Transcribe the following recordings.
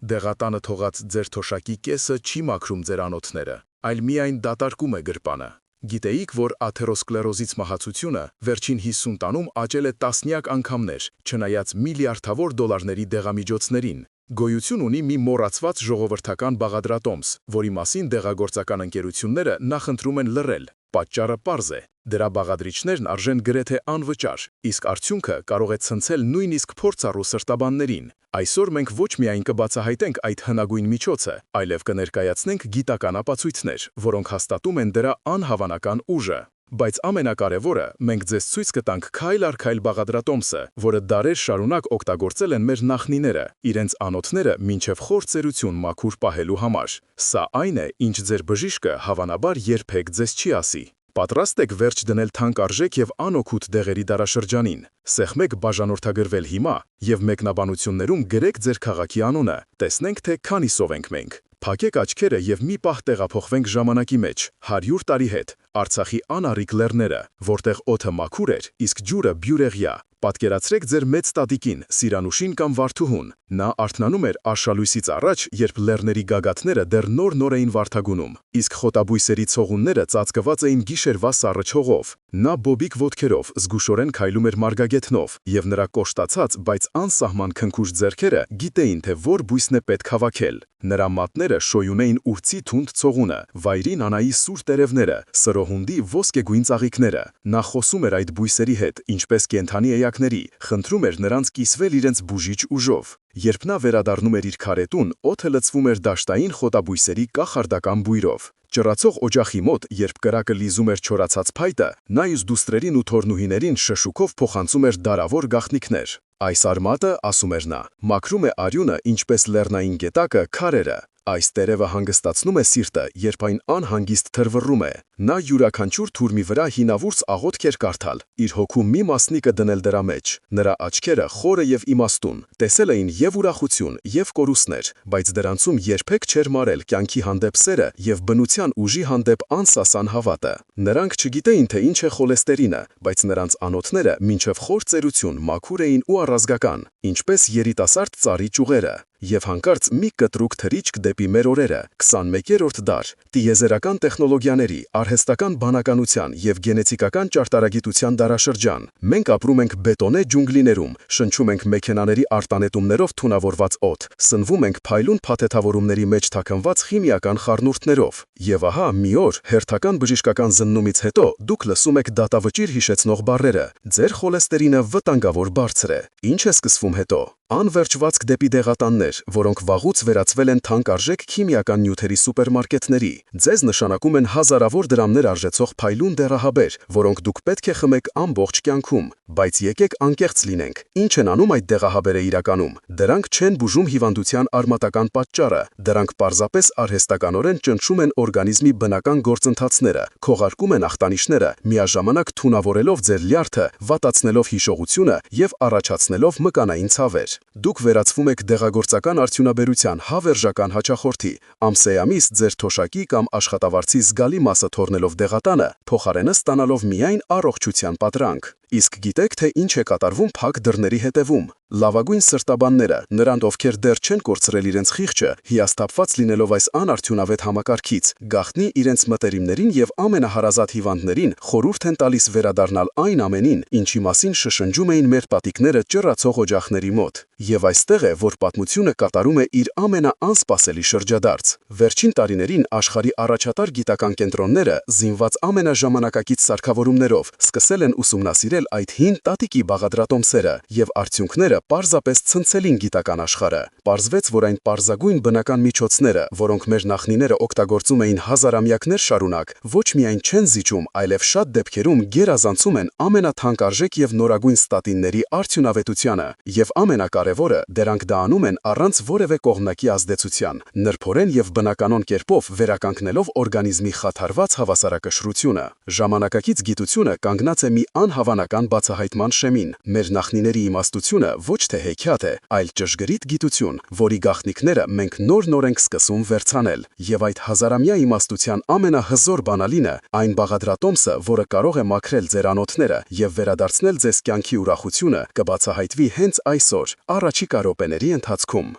Դեղատանը թողած ձեր թոշակի կեսը չի մաքրում ձեր անոթները, այլ միայն դատարկում է գրպանը։ Գիտեիք, որ աթերոսկլերոզից մահացությունը վերջին 50 տանում աճել է տասնյակ անգամներ, չնայած միլիարդավոր դոլարների դեղամիջոցներին։ Գոյություն ունի մի մոռացված ժողովրդական բաղադրատոմս, որի մասին դեղագործական ընկերությունները նախընտրում են լռել։ Պատճառը պարզ է. դրա բաղադրիչներն արժեն գրեթե անվճար, իսկ արդյունքը կարող է ցնցել նույնիսկ փորձառու սրտաբաններին։ Այսօր մենք ոչ միայն կբացահայտենք այդ հնագույն միջոցը, այլև կներկայացնենք գիտական ապացույցներ, որոնք հաստատում են դրա անհավանական ուժը։ Բայց ամենակարևորը, մենք ձեզ ցույց կտանք քայլ առ քայլ բաղադրատոմսը, որը դարեր շարունակ օգտագործել են մեր նախնիները, իրենց անոթները մինչև խոր ծերություն մաքուր պահելու համար։ Սա այն է, ինչ ձեր բժիշկը հավանաբար երբեք ձեզ չի ասի։ Պատրաստ եք վերջ դնել թանկարժեք եւ անօգուտ դեղերի դարաշրջանին։ Սեղմեք բաժանորդագրվել հիմա եւ մեկնաբանություններում գրեք ձեր քաղաքի անունը։ Տեսնենք, թե քանիսով ենք մենք։ Փակեք աչքերը եւ մի պահ տեղափոխվենք ժամանակի մեջ, 100 տարի հետ, Արցախի անառիկ լեռները, որտեղ օդը մաքուր էր, իսկ ջուրը բյուրեղյա։ Պատկերացրեք ձեր մեծ տատիկին, Սիրանուշին կամ Վարդուհուն։ Նա արթնանում էր արշալույսից առաջ, երբ լեռների գագաթները դեռ նոր էին վարդագունում, իսկ խոտաբույսերի ցողունները ծածկված էին գիշերվա սառը չողով։ Նա բոբիկ ոտքերով զգուշորեն քայլում էր մարգագետնով, եւ նրա կոշտացած, բայց անսահման քնքուշ ձեռքերը գիտեին, թե որ բույսն է պետք հավաքել։ Նրա մատները շոյում էին ուրցի թունդ ցողունը, վայրի նանայի սուր տերևները, սրոհունդի ոսկեգույն ծաղիկները։ Նա խոսում էր այդ բույսերի հետ, ինչպես կենդանի էակների, խնդրում էր նրանց կիսվել իրենց բուժիչ ուժով։ Երբ նա վերադառնում էր իր քարետուն, օդը լցվում էր դաշտային խոտաբույսերի կախարդական բույրով։ Ճռացող օջախի մոտ, երբ կրակը լիզում էր չորացած փայտը, նա իր դուստրերին ու թորնուհիներին շշուկով փոխանցում էր դարավոր գաղտնիքներ։ Այս արմատը, ասում էր նա, մաքրում է արյունը, ինչպես լեռնային գետակը քարերը։ Այս տերևը հանգստացնում է սիրտը, երբ այն անհանգիստ թրվռում է։ Նա յուրաքանչյուր թուրմի վրա հինավուրց աղոթք էր կարդալ, իր հոգու մի մասնիկը դնել դրա մեջ։ Նրա աչքերը խորը եւ իմաստուն, տեսել էին եւ ուրախություն, եւ կորուստներ, բայց դրանցում երբեք չէր մարել կյանքի հանդեպ սերը եւ բնության ուժի հանդեպ անսասան հավատը։ Նրանք չգիտեին, թե ինչ է խոլեստերինը, բայց նրանց անոթները մինչև խոր ծերություն մաքուր էին ու առազգական, ինչպես երիտասարդ ծառի ճյուղերը։ Եվ հանկարծ մի կտրուկ թռիչք դեպի մեր օրերը, 21-րդ դար, տիեզերական տեխնոլոգիաների, արհեստական բանականության եւ գենետիկական ճարտարագիտության դարաշրջան։ Մենք ապրում ենք բետոնե ջունգլիներում, շնչում ենք մեքենաների արտանետումներով թունավորված օդ, սնվում ենք փայլուն փաթեթավորումների մեջ թաքնված քիմիական խառնուրդներով։ Եվ ահա մի օր, հերթական բժշկական զննումից հետո, դուք լսում եք դատավճիռ հիշեցնող բառերը. ձեր խոլեստերինը վտանգավոր բարձր է։ Ինչ է սկսվում հետո։ Անվերջվածք դեպի դեղատաններ, որոնք վաղուց վերածվել են թանկարժեք քիմիական նյութերի սուպերմարկետների։ Ձեզ նշանակում են հազարավոր դրամներ արժեցող փայլուն դեղահաբեր, որոնք դուք պետք է խմեք ամբողջ կյանքում։ Բայց եկեք անկեղծ լինենք։ Ինչ են անում այդ դեղահաբերը իրականում։ Դրանք չեն բուժում հիվանդության արմատական պատճառը, դրանք պարզապես արհեստականորեն ճնշում են օրգանիզմի բնական գործընթացները, քողարկում են ախտանիշները, միաժամանակ թունավորելով ձեր լյարդը, վատացնելով հիշողությունը եւ առաջացնելով մկանային ցավեր։ Դուք վերածվում եք դեղագործական արդյունաբերության հավերժական հաճախորդի, ամսեամիս ձեր թոշակի կամ աշխատավարձի զգալի մասը թողնելով դեղատանը, փոխարենը ստանալով միայն առողջության պատրանք։ Իսկ գիտեք, թե ինչ է կատարվում փակ դռների հետևում։ Լավագույն սրտաբանները, նրանք ովքեր դեռ չեն կորցրել իրենց խիղճը, հիասթափված լինելով այս անարդյունավետ համակարգից, գաղտնի իրենց մտերիմներին եւ ամենահարազատ հիվանդներին խորհուրդ են տալիս վերադառնալ այն ամենին, ինչի մասին շշնջում էին մեր պատիկները ճռացող օջախների մոտ։ Եվ այստեղ է, որ պատմությունը կատարում է իր ամենաանսպասելի շրջադարձ։ Վերջին տարիներին աշխարհի առաջատար գիտական կենտրոնները, զինված ամենաժամանակակից սարքավորումներով, սկսել են ուսումնասիրել այդ հին տատիկի բաղադրատոմսերը, եւ արդյունքները պարզապես ցնցելին գիտական աշխարհը։ Պարզվեց, որ այն պարզագույն բնական միջոցները, որոնք մեր նախնիները օգտագործում էին հազարամյակներ շարունակ, ոչ միայն չեն զիջում, այլև շատ դեպքերում գերազանցում են ամենաթանկարժեք եւ նորագույն ստատինների արդյունավետությանը, եւ ամենակարևորը, դրանք դա անում են առանց որևէ կողմնակի ազդեցության, նրբորեն եւ բնականon կերպով վերականգնելով օրգանիզմի խաթարված հավասարակշռությունը։ Ժամանակակից գիտությունը կանգնած է մի անհավանական բացահայտման շեմին։ Մեր նախնիների իմաստությունը ոչ թե հեքիաթ է, այլ ճշգրիտ գիտություն, որի գաղտնիքները մենք նոր-նոր ենք սկսում վերցանել։ Եվ այդ հազարամյա իմաստության ամենահզոր բանալինը, այն բաղադրատոմսը, որը կարող է մաքրել ձեր անոթները եւ վերադարձնել ձեզ կյանքի ուրախությունը, կբացահայտվի հենց այսօր, առաջիկա րոպեների ընթացքում։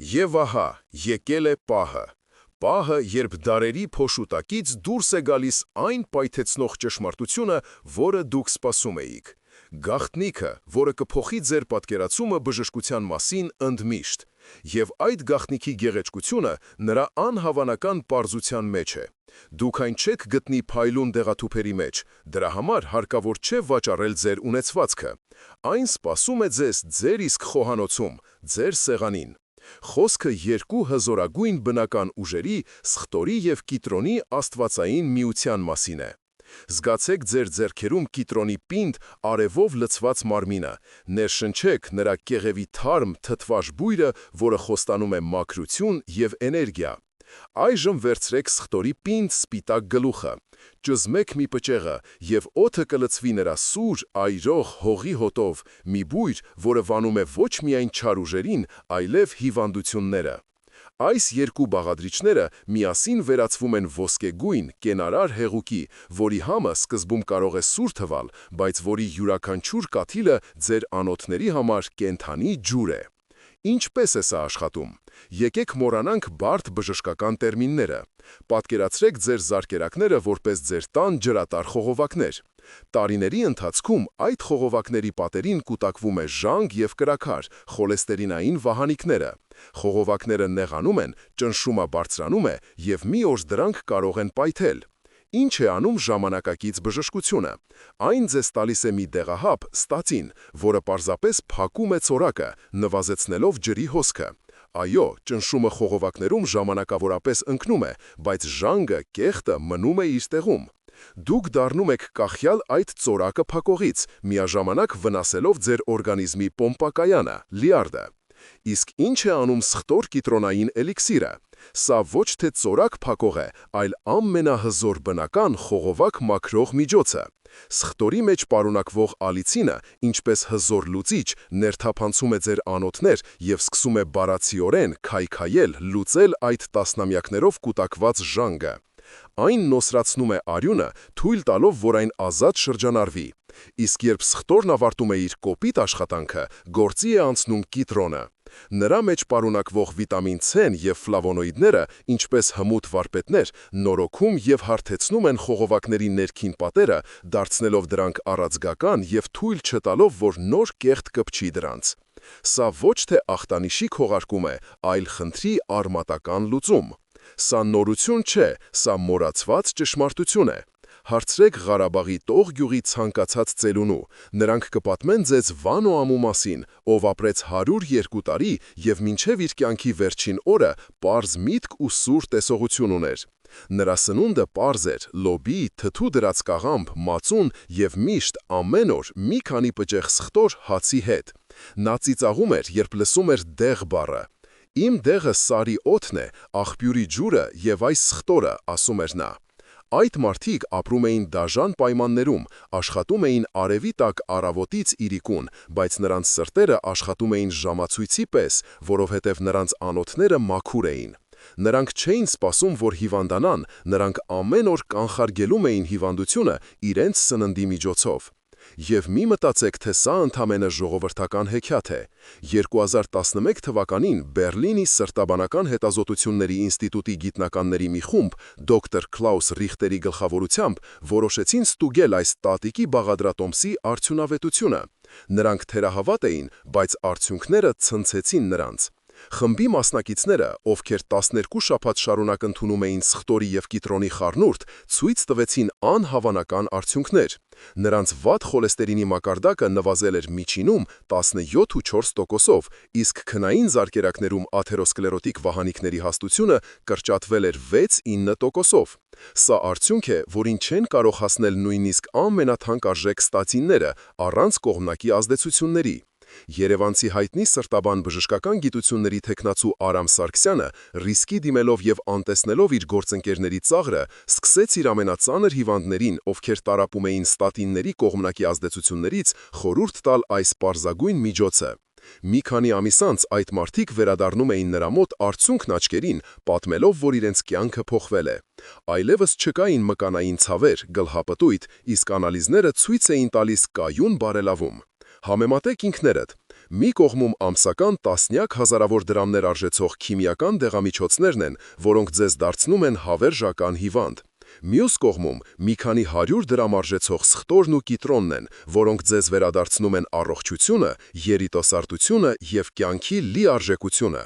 Եվ ահա, եկել է պահը։ Պահը, երբ դարերի փոշուտակից դուրս է գալիս այն պայթեցնող ճշմարտությունը, որը դուք սպասում էիք։ Գաղտնիքը, որը կփոխի ձեր պատկերացումը բժշկության մասին ընդմիշտ։ Եվ այդ գաղտնիքի գեղեցկությունը նրա անհավանական պարզության մեջ է։ Դուք այն չեք գտնի փայլուն դեղաթուփերի մեջ, դրա համար հարկավոր չէ վաճառել ձեր ունեցվածքը։ Այն սպասում է ձեզ ձեր իսկ խոհանոցում, ձեր սեղանին։ Խոսքը երկու հզորագույն բնական ուժերի՝ սխտորի և կիտրոնի աստվածային միության մասին է։ Զգացեք ձեր ձեռքերում կիտրոնի պինդ արևով լցված մարմինը, ներշնչեք նրա կեղևի թարմ թթվաշ բույրը, որը խոստանում է մաքրություն և էներգիա։ Այժմ վերցրեք սխտորի պինդ սպիտակ գլուխը, ճզմեք մի պճեղը և օդը կլցվի նրա սուր, այրող հողի հոտով, մի բույր, որը վանում է ոչ միայն չար ուժերին, այլև հիվանդությունները։ Այս երկու բաղադրիչները միասին վերածվում են ոսկեգույն, կենարար հեղուկի, որի համը սկզբում կարող է սուր թվալ, բայց որի յուրաքանչյուր կաթիլը ձեր անոթների համար կենդանի ջուր է։ Ինչպես է սա աշխատում։ Եկեք մոռանանք բարդ բժշկական տերմինները։ Պատկերացրեք ձեր զարկերակները որպես ձեր տան ջրատար խողովակներ։ Տարիների ընթացքում այդ խողովակների պատերին կուտակվում է ժանգ և կրաքար, խոլեստերինային վահանիկները։ Խողովակները նեղանում են, ճնշումը բարձրանում է և մի օր դրանք կարող են պայթել։ Ինչ է անում ժամանակակից բժշկությունը։ Այն ձեզ տալիս է մի դեղահապ՝ ստատին, որը պարզապես փակում է ցորակը, նվազեցնելով ջրի հոսքը։ Այո, ճնշումը խողովակներում ժամանակավորապես ընկնում է, բայց ժանգը, կեղտը մնում է իր տեղում։ Դուք դառնում եք կախյալ այդ ցորակը փակողից, միաժամանակ վնասելով ձեր օրգանիզմի պոմպակայանը՝ լյարդը։ Իսկ ինչ է անում սխտոր կիտրոնային էլիքսիրը։ Սա ոչ թե ցորակ փակող է, այլ ամենահզոր բնական խողովակ մաքրող միջոցը։ Սխտորի մեջ պարունակվող ալիցինը, ինչպես հզոր լուծիչ, ներթափանցում է ձեր անոթներ և սկսում է բառացիորեն քայքայել, լուծել այդ տասնամյակներով կուտակված ժանգը։ Այն նոսրացնում է արյունը, թույլ տալով, որ այն ազատ շրջանառվի։ Իսկ երբ սխտորն ավարտում է իր կոպիտ աշխատանքը, գործի է անցնում կիտրոնը։ Նրա մեջ պարունակվող վիտամին C-ն և ֆլավոնոիդները, ինչպես հմուտ վարպետներ, նորոգում և հարթեցնում են խողովակների ներքին պատերը, դարձնելով դրանք առաձգական և թույլ չտալով, որ նոր կեղտ կպչի դրանց։ Սա ոչ թե ախտանիշի քողարկում է, այլ խնդրի արմատական լուծում։ Սա նորություն չէ, սա մոռացված ճշմարտություն է։ Հարցրեք Ղարաբաղի Տող գյուղի ցանկացած ծերունու, նրանք կպատմեն ձեզ Վանո ամու մասին, ով ապրեց 102 տարի և մինչև իր կյանքի վերջին օրը պարզ միտք ու սուր տեսողություն ուներ։ Նրա սնունդը պարզ էր՝ լոբի, թթու դրած կաղամբ, մածուն և միշտ ամեն օր մի քանի պճեղ սխտոր հացի հետ։ Նա ծիծաղում էր, երբ լսում էր դեղ բառը։ «Իմ դեղը Սարի օդն է, աղբյուրի ջուրը և այս սխտորը», ասում էր նա։ Այդ մարդիկ ապրում էին դաժան պայմաններում, աշխատում էին արևի տակ առավոտից իրիկուն, բայց նրանց սրտերը աշխատում էին ժամացույցի պես, որովհետև նրանց անոթները մաքուր էին։ Նրանք չէին սպասում, որ հիվանդանան, նրանք ամեն օր կանխարգելում էին հիվանդությունը իրենց սննդի միջոցով։ Եվ մի մտածեք, թե սա ընդամենը ժողովրդական հեքիաթ է։ 2011 թվականին Բեռլինի սրտաբանական հետազոտությունների ինստիտուտի գիտնականների մի խումբ դոկտոր Քլաուս Ռիխտերի գլխավորությամբ որոշեցին ստուգել այս տատիկի բաղադրատոմսի արդյունավետությունը։ Նրանք թերահավատ էին, բայց արդյունքները ցնցեցին նրանց։ Խմբի մասնակիցները, ովքեր 12 շաբաթ շարունակ ընդունում էին սխտորի և կիտրոնի խառնուրդ, ցույց տվեցին անհավանական արդյունքներ։ Նրանց վատ խոլեստերինի մակարդակը նվազել էր միջինում 17,4%, իսկ քնային զարկերակներում աթերոսկլերոտիկ վահանիկների հաստությունը կրճատվել էր 6-9%-ով։ Սա արդյունք է, որին չեն կարող հասնել նույնիսկ ամենաթանկարժեք ստատինները առանց կողմնակի ազդեցությունների։ Երևանցի հայտնի սրտաբան բժշկական գիտությունների թեկնածու Արամ Սարգսյանը, ռիսկի դիմելով և անտեսնելով իր գործընկերների ծաղրը, սկսեց իր ամենածանր հիվանդներին, ովքեր տառապում էին ստատինների կողմնակի ազդեցություններից, խորհուրդ տալ այս պարզագույն միջոցը։ Մի քանի ամիս անց այդ մարդիկ վերադառնում էին նրա մոտ արցունքն աչքերին, պատմելով, որ իրենց կյանքը փոխվել է։ Այլևս չկային մկանային ցավեր, գլհապտույտ, իսկ անալիզները ցույց էին տալիս կայուն բարելավում։ Համեմատեք ինքներդ։ Մի կողմում ամսական տասնյակ հազարավոր դրամներ արժեցող քիմիական դեղամիջոցներն են, որոնք ձեզ դարձնում են հավերժական հիվանդ։ Մյուս կողմում մի քանի 100 դրամ արժեցող սխտորն ու կիտրոնն են, որոնք ձեզ վերադարձնում են առողջությունը, երիտասարդությունը և կյանքի լիարժեքությունը։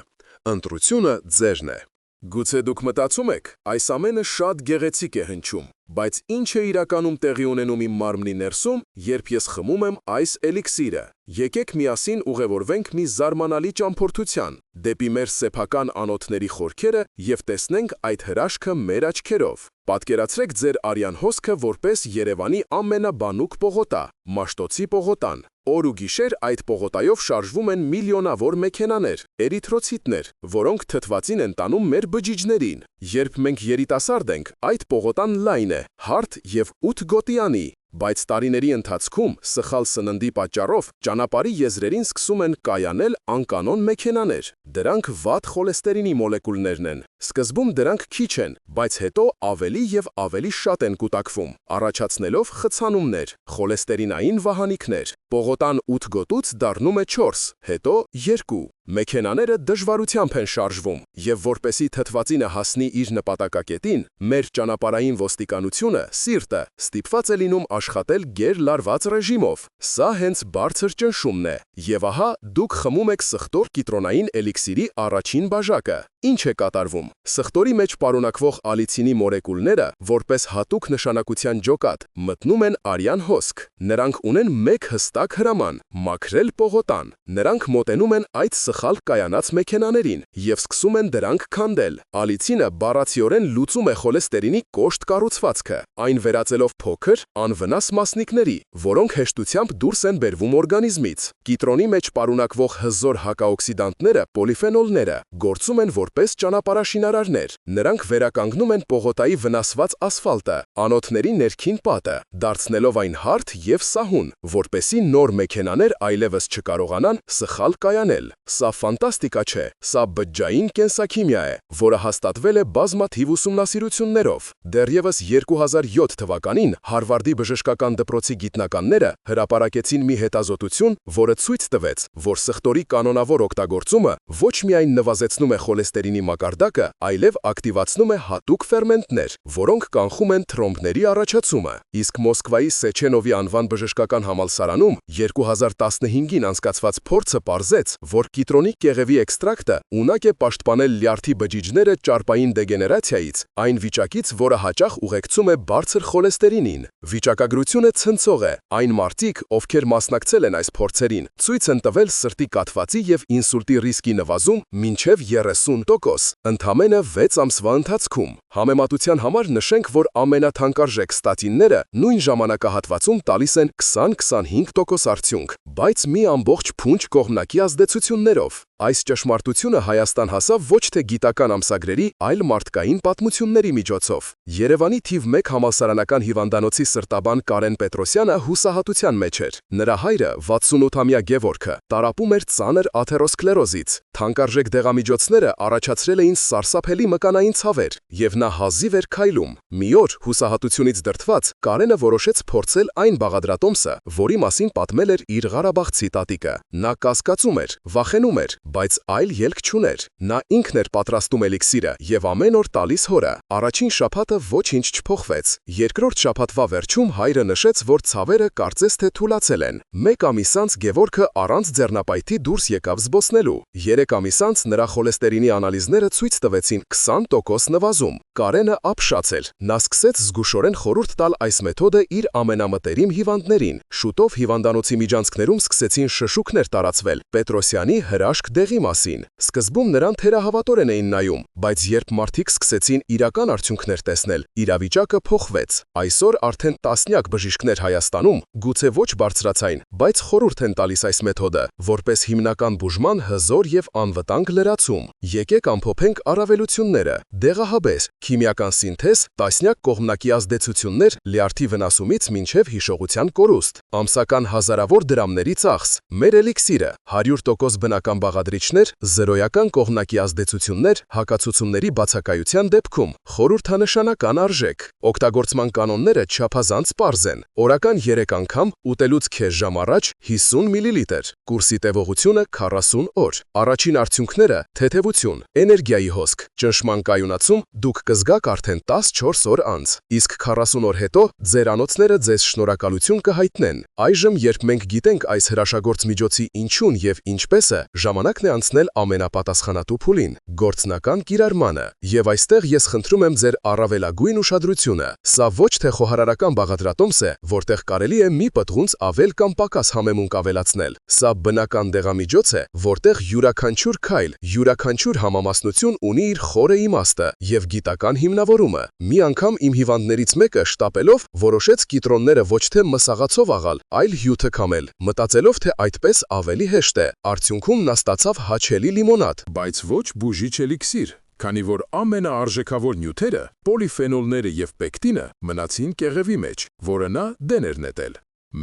Ընտրությունը ձերն է։ Գուցե դուք մտածում եք, այս ամենը շատ գեղեցիկ է հնչում, բայց ինչ է իրականում տեղի ունենում իմ մարմնի ներսում, երբ ես խմում եմ այս էլիքսիրը։ Եկեք միասին ուղևորվենք մի զարմանալի ճամփորդության դեպի մեր սեփական անոթների խորքերը և տեսնենք այդ հրաշքը մեր աչքերով։ Պատկերացրեք ձեր արյան հոսքը որպես Երևանի ամենաբանուկ պողոտա՝ Մաշտոցի պողոտան։ Օր ու գիշեր այդ պողոտայով շարժվում են միլիոնավոր մեքենաներ, էրիթրոցիտներ, որոնք թթվածին են տանում մեր բջիջներին։ Երբ մենք երիտասարդ ենք, այդ պողոտան լայն է, հարթ և 8 գոտիանի, բայց տարիների ընթացքում սխալ սննդի պատճառով ճանապարհի եզրերին սկսում են կայանել անկանոն մեքենաներ։ Դրանք վատ խոլեստերինի մոլեկուլներն են։ Սկզբում դրանք քիչ են, բայց հետո ավելի և ավելի շատ են կուտակվում, առաջացնելով խցանումներ, խոլեստերինային վահանիկներ։ Պողոտան 8 գոտուց դառնում է 4, հետո 2։ Մեքենաները դժվարությամբ են շարժվում, և որպեսզի թթվածինը հասնի իր նպատակակետին, մեր ճանապարհային ոստիկանությունը, սիրտը, ստիպված է լինում աշխատել գերլարված ռեժիմով։ Սա հենց բարձր ճնշումն է։ Եվ ահա դուք խմում եք սխտոր կիտրոնային էլիքսիրի առաջին բաժակը։ Ինչ է կատարվում։ Սխտորի մեջ պարունակվող ալիցինի մոլեկուլները, որպես հատուկ նշանակության ջոկատ, մտնում են արյան հոսք։ Նրանք ունեն մեկ հստակ հրաման՝ մաքրել պողոտան։ Նրանք մոտենում են այդ սխալ կայանած մեքենաներին և սկսում են դրանք քանդել։ Ալիցինը բառացիորեն լուծում է խոլեստերինի կոշտ կառուցվածքը, այն վերածելով փոքր, անվնաս մասնիկների, որոնք հեշտությամբ դուրս են բերվում օրգանիզմից։ Կիտրոնի մեջ պարունակվող հզոր հակաօքսիդանտները, պոլիֆենոլները, գործում են որպես ճանապարհաշինարարներ։ Նրանք վերականգնում են պողոտայի վնասված ասֆալտը, անոթների ներքին պատը, դարձնելով այն հարթ և սահուն, որպեսզի նոր մեքենաներ այլևս չկարողանան սխալ կայանել։ Սա ֆանտաստիկա չէ, սա բջջային կենսաքիմիա է, որը հաստատվել է բազմաթիվ ուսումնասիրություններով։ Դեռևս 2007 թվականին Հարվարդի բժշկական դպրոցի գիտնականները հրապարակեցին մի հետազոտություն, որը ցույց տվեց, որ սխտորի կանոնավոր օգտագործումը ոչ միայն նվազեցնում է խոլեստերինի մակարդակը, այլև ակտիվացնում է հատուկ ֆերմենտներ, որոնք կանխում են թրոմբների առաջացումը։ Իսկ Մոսկվայի Սեչենովի անվան բժշկական համալսարանում 2015-ին անցկացված փորձը պարզեց, որ կիտրոնի կեղևի էքստրակտը ունակ է պաշտպանել լյարդի բջիջները ճարպային դեգեներացիայից, այն վիճակից, որը հաճախ ուղեկցում է բարձր խոլեստերինին։ Վիճակագրությունը ցնցող է։ Այն մարդիկ, ովքեր մասնակցել են այս փորձերին, ցույց են տվել սրտի կաթվածի և ինսուլտի ռիսկի նվազում մինչև 30%, ընդամենը 6 ամսվա ընթացքում։ Համեմատության համար նշենք, որ ամենաթանկարժեք ստատինները նույն ժամանակահատվածում տալիս են 20-25% արդյունք, բայց մի ամբողջ փունջ կողմնակի ազդեցություններով։ Այս ճշմարտությունը Հայաստան հասավ ոչ թե գիտական ամսագրերի, այլ մարդկային պատմությունների միջոցով։ Երևանի թիվ 1 համալսարանական հիվանդանոցի սրտաբան Կարեն Պետրոսյանը հուսահատության մեջ էր։ Նրա հայրը, 68-ամյա Գևորգը, տառապում էր ծանր աթերոսկլերոզից։ Թանկարժեք դեղամիջոցները առաջացրել էին սարսափելի մկանային ցավեր, և նա հազիվ էր քայլում։ Մի օր, հուսահատությունից դրդված, Կարենը որոշեց փորձել այն բաղադրատոմսը, որի մասին պատմել էր իր ղարաբաղցի տատիկը։ Նա կասկածում էր, վախենում էր, բայց այլ ելք չուներ։ Նա ինքն էր պատրաստում էլիքսիրը և ամեն օր տալիս հորը։ Առաջին շաբաթը ոչինչ չփոխվեց։ Երկրորդ շաբաթվա վերջում հայրը նշեց, որ ցավերը կարծես թե թուլացել են։ Մեկ ամիս անց Գևորգը առանց ձեռնապայթի դուրս եկավ զբոսնելու։ 3 ամիս անց նրա խոլեստերինի անալիզները ցույց տվեցին 20% նվազում։ Կարենը ապշած էր։ Նա սկսեց զգուշորեն խորհուրդ տալ այս մեթոդը իր ամենամտերիմ հիվանդներին։ Շուտով հիվանդանոցի միջանցքներում սկսեցին շշուկներ տարածվել Պետրոսյանի հրաշք դեղի մասին։ Սկզբում նրան թերահավատորեն էին նայում, բայց երբ մարդիկ սկսեցին իրական արդյունքներ տեսնել, իրավիճակը փոխվեց։ Այսօր արդեն տասնյակ բժիշկներ Հայաստանում, գուցե ոչ բարձրացային, բայց խորհուրդ են տալիս այս մեթոդը, որպես հիմնական բուժման հզոր և անվտանգ լրացում։ Եկեք ամփոփենք առավելությունները։ Դեղահաբեր, քիմիական սինթեզ, տասնյակ կողմնակի ազդեցություններ լյարդի վնասումից մինչև հիշողության կորուստ, ամսական հազարավոր դրամների ծախս։ Մեր էլիքսիրը 100% բնական բաղադրիչ բաղադրիչներ, զրոյական կողմնակի ազդեցություններ հակացությունների բացակայության դեպքում, խորհրդանշանական արժեք։ Օգտագործման կանոնները չափազանց պարզ են։ Օրական 3 անգամ ուտելուց քեզ ժամ առաջ 50 մլ, կուրսի տևողությունը 40 օր։ Առաջին արդյունքները՝ թեթևություն, էներգիայի հոսք, ճնշման կայունացում դուք կզգաք արդեն 14 օր անց, իսկ 40 օր հետո ձեր անոթները ձեզ շնորհակալություն կհայտնեն։ Այժմ, երբ մենք գիտենք այս հրաշագործ միջոցի ինչուն եւ ինչպես է, ժամանակն է անցնել ամենապատասխանատու փուլին՝ գործնական կիրառմանը։ Եվ այստեղ ես խնդրում եմ ձեր առավելագույն ուշադրությունը։ Սա ոչ թե խոհարարական բաղադրատոմս է, որտեղ կարելի է մի պտղունց ավել կամ պակաս համեմունք ավելացնել։ Սա բնական դեղամիջոց է, որտեղ յուրաքանչյուր քայլ, յուրաքանչյուր համամասնություն ունի իր խորը իմաստը եւ գիտական հիմնավորումը։ Մի անգամ իմ հիվանդներից մեկը շտապելով որոշեց կիտրոնները ոչ թե մսաղացով աղալ, այլ հյութը քամել, մտածելով, թե այդպես ավելի հեշտ է։ Արդյունքում նա ստացավ հաչելի լիմոնադ։ Բայց ոչ բուժիչ էլիքսիր, քանի որ ամենաարժեքավոր նյութերը, պոլիֆենոլները եւ պեկտինը մնացին կեղևի մեջ, որը նա դեն էր նետել։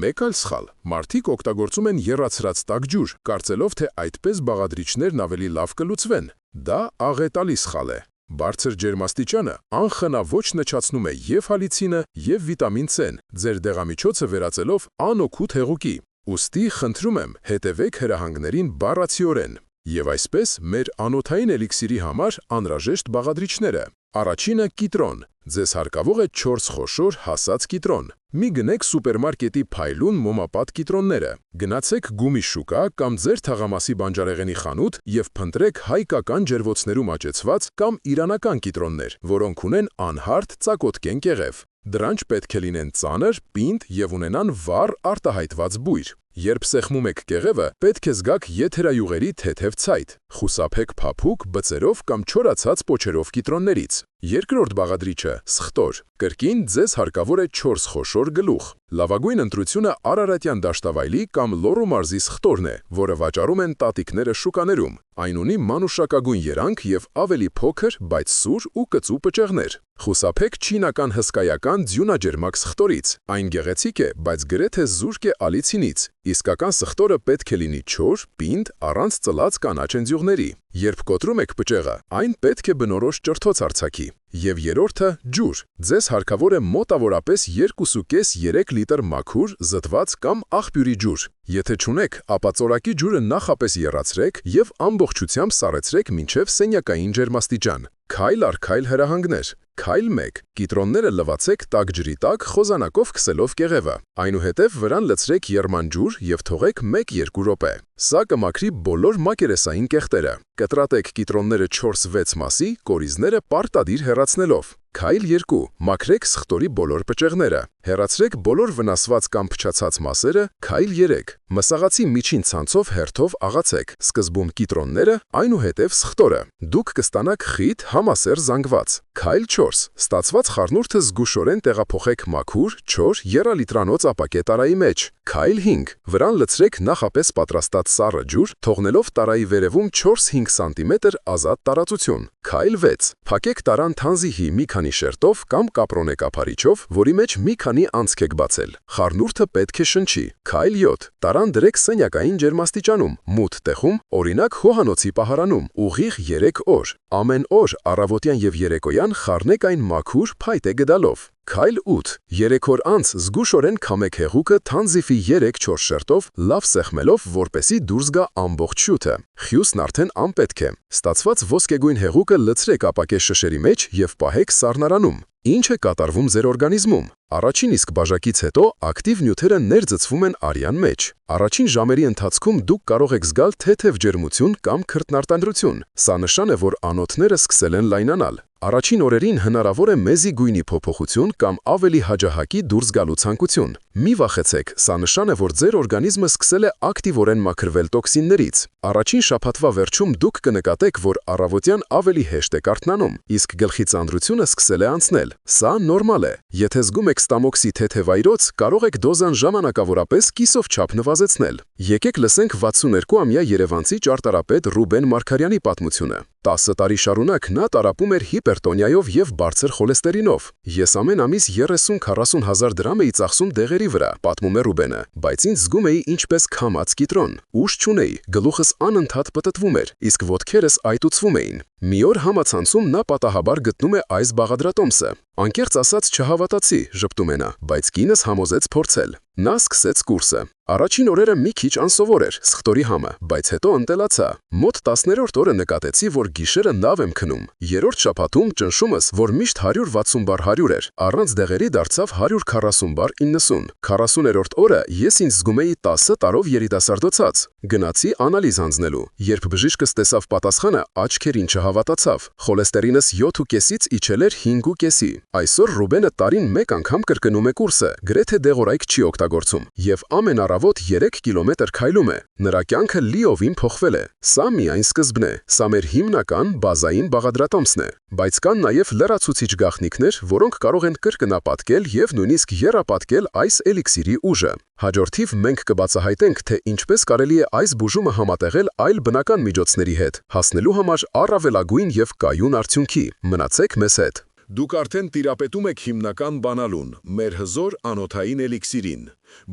Մեկ այլ սխալ. մարդիկ օգտագործում են եռացրած տաք ջուր, կարծելով, թե այդպես բաղադրիչներն ավելի լավ կլուծվեն։ Դա աղետալի սխալ է։ Բարձր ջերմաստիճանը անխնա նչացնում է եւ հալիցինը, եւ վիտամին C-ն, ձեր դեղամիջոցը վերածելով անօգուտ հեղուկի։ Ուստի խնդրում եմ, հետևեք հրահանգներին բառացիորեն։ Եվ այսպես մեր անոթային էլիքսիրի համար անհրաժեշտ բաղադրիչները։ Առաջինը՝ կիտրոն։ Ձեզ հարկավոր է 4 խոշոր հասած կիտրոն։ Մի գնեք սուպերմարկետի փայլուն մոմապատ կիտրոնները։ Գնացեք գումի շուկա կամ ձեր թաղամասի բանջարեղենի խանութ եւ փնտրեք հայկական ջերվոցներում աճեցված կամ իրանական կիտրոններ, որոնք ունեն անհարթ ծակոտկեն կեղև։ Դրանց պետք է լինեն ծանր, պինդ եւ ունենան վառ արտահայտված բույր։ Երբ սեղմում եք կեղևը, պետք է զգաք եթերայուղերի թեթև ցայտ։ Խուսափեք փափուկ, բծերով կամ չորացած պոչերով կիտրոններից։ Երկրորդ բաղադրիչը՝ սխտոր։ Կրկին ձեզ հարկավոր է 4 խոշոր գլուխ։ Լավագույն ընտրությունը Արարատյան դաշտավայրի կամ Լոռու մարզի սխտորն է, որը վաճառում են տատիկները շուկաներում։ Այն ունի մանուշակագույն երանգ եւ ավելի փոքր, բայց սուր ու կծու պճեղներ։ Խուսափեք չինական հսկայական ձյունաջերմակ սխտորից։ Այն գեղեցիկ է, բայց գրեթե զուրկ է ալիցինից։ Իսկական սխտորը պետք է լինի չոր, պինդ, առանց ծլած կանաչ ընձյուղների։ Երբ կոտրում եք պճեղը, այն պետք է բնորոշ ճրթոց արձակի։ Եվ երրորդը՝ ջուր։ Ձեզ հարկավոր է մոտավորապես 2.5-3 լիտր մաքուր, զտված կամ աղբյուրի ջուր։ Եթե չունեք, ապա ծորակի ջուրը նախապես եռացրեք եւ ամբողջությամբ սառեցրեք մինչև սենյակային ջերմաստիճան։ Քայլ առ քայլ հրահանգներ։ Քայլ 1. Կիտրոնները լվացեք տաք ջրի տակ խոզանակով քսելով կեղևը։ Այնուհետև վրան լցրեք եռման ջուր եւ թողեք 1-2 րոպե։ Սա կմաքրի բոլոր մակերեսային կեղտերը։ Կտրատեք կիտրոնները 4-6 մասի, կորիզները պարտադիր հեռացնելով։ Քայլ 2. Մաքրեք սխտորի բոլոր պճեղները։ Հեռացրեք բոլոր վնասված կամ փչացած մասերը։ Քայլ 3. Մսաղացի միջին ցանցով հերթով աղացեք, սկզբում կիտրոնները, այնուհետև սխտորը։ Դուք կստանաք խիտ, համասեր զանգված։ Քայլ 4. Ստացված խառնուրդը զգուշորեն տեղափոխեք մաքուր, չոր, եռալիտրանոց ապակե տարայի մեջ։ Քայլ 5. Վրան լցրեք նախապես պատրաստած սառը ջուր, թողնելով տարայի վերևում 4-5 սանտիմետր ազատ տարածություն։ Քայլ 6. Փակեք տարան թանզիհի մի քանի շերտով կամ կապրոնե կափարիչով, որի մեջ մի քանի անցք եք բացել։ Խառնուրդը պետք է շնչի։ Քայլ 7. Տարան դրեք սենյակային ջերմաստիճանում, մութ տեղում, օրինակ հողանոցի պահարանում, ուղիղ 3 օր։ Ամեն օր առավոտյան եւ երեկոյան խառնեք այն մաքուր, փայտե գդալով։ Քայլ 8. 3 օր անց զգուշորեն քամեք հեղուկը թանզիֆի 3-4 շերտով, լավ սեղմելով, որպեսի դուրս գա ամբողջ շութը։ Խյուսն արդեն անպետք է։ Ստացված ոսկեգույն հեղուկը լցրեք ապակե շշերի մեջ եւ պահեք սառնարանում։ Ինչ է կատարվում ձեր օրգանիզմում։ Առաջին իսկ բաժակից հետո ակտիվ նյութերը ներծծվում են արյան մեջ։ Առաջին ժամերի ընթացքում դուք կարող եք զգալ թեթև ջերմություն կամ քրտնարտադրություն։ Սա նշան է, որ անոթները սկսել են լայնանալ։ Առաջին օրերին հնարավոր է մեզի գույնի փոփոխություն կամ ավելի հաճախակի դուրս գալու ցանկություն։ Մի վախեցեք, սա նշան է, որ ձեր օրգանիզմը սկսել է ակտիվորեն մաքրվել տոքսիններից։ Առաջին շաբաթվա վերջում դուք կնկատեք, որ առավոտյան ավելի հեշտ եք արթնանում, իսկ գլխի ծանրությունը սկսել է անցնել։ Սա նորմալ է։ Եթե զգում եք ստամոքսի թեթև այրոց, կարող եք դոզան ժամանակավորապես կիսով չափ նվազեցնել։ Եկեք լսենք 62-ամյա երևանցի ճարտարապետ Ռուբեն Մարգարյանի պատմությունը։ 10 տարի շարունակ նա տառապում էր հիպերտոնիայով եւ բարձր խոլեստերինով։ Ես ամեն ամիս 30-40 հազար դրամ էի ծախսում դեղերի վրա, պատմում է Ռուբենը, բայց ինձ զգում էի ինչպես քամած կիտրոն։ Ուժ չունեի, գլուխս անընդհատ պտտվում էր, իսկ ոտքերս այտուցվում էին։ Մի օր համացանցում նա պատահաբար գտնում է այս բաղադրատոմսը։ Անկեղծ ասած չհավատացի, ժպտում է նա, բայց կինս համոզեց փորձել։ Նա սկսեց կուրսը։ Առաջին օրերը մի քիչ անսովոր էր, սխտորի համը, բայց հետո ընտելացա։ Մոտ 10-րդ օրը նկատեցի, որ գիշերը լավ եմ քնում։ Երրորդ շաբաթում ճնշումս, որ միշտ 160 բար 100 էր, առանց դեղերի դարձավ 140 բար 90։ 40-րդ օրը ես ինձ զգում էի 10 տարով երիտասարդացած։ Գնացի անալիզ հանձնելու։ Երբ բժիշկս տեսավ պատասխանը, աչքերին չհավատացավ։ Խոլեստերինս 7.5-ից իջել էր 5.5-ի։ Այսօր Ռուբենը տարին մեկ անգամ կրկնում է կուրսը, գրեթե դեղորայք չի օգտագործում եւ ամեն առավոտ 3 կիլոմետր քայլում է։ Նրա կյանքը լիովին փոխվել է։ Սա միայն սկզբն է։ Սա մեր հիմնական բազային բաղադրատոմսն է։ Բայց կան նաեւ լրացուցիչ գաղտնիքներ, որոնք կարող են կրկնապատկել եւ նույնիսկ եռապատկել այս էլիքսիրի ուժը։ Հաջորդիվ մենք կբացահայտենք, թե ինչպես կարելի է այս բուժումը համատեղել այլ բնական միջոցների հետ, հասնելու համար առավելագույն եւ կայուն արդյունքի։ Մնացեք մեզ հետ։ Դուք արդեն տիրապետում եք հիմնական բանալուն, մեր հզոր անոթային էլիքսիրին,